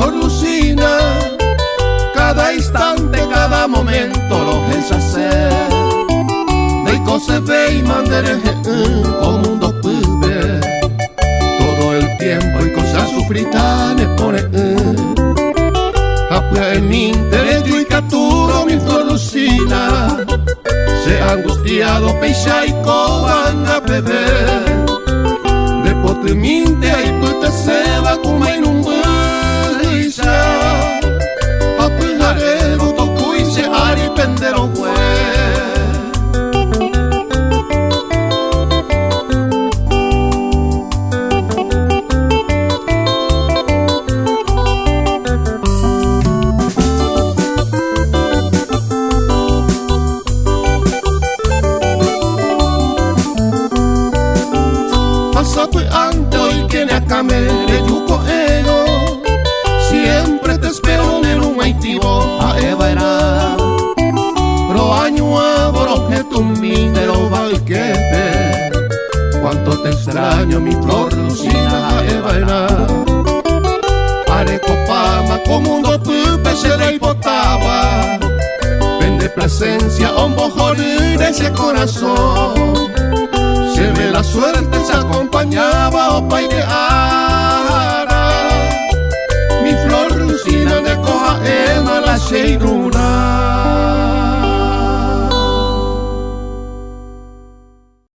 flor Lucina, cada instante, cada momento lo hacer. De cosas ve y mandere como un dos pube. Todo el tiempo y cosas sufritanes pone apia en mi interés y capturo mi flor Lucina. Se ha angustiado peixa y coban a beber. De potriminte y puta se va como en un buisa. Apilare no toco y se ari pendero hue. Ante hoy tiene a camere yuco ego. Siempre te espero en un haitivo a Evera. Pro año abro que tu minero valquete. Cuánto te extraño mi flor Lucina a Evera. Arecopama como un dopupe se le hipotaba. Vende presencia a un bojor de ese corazón. Se ve la suerte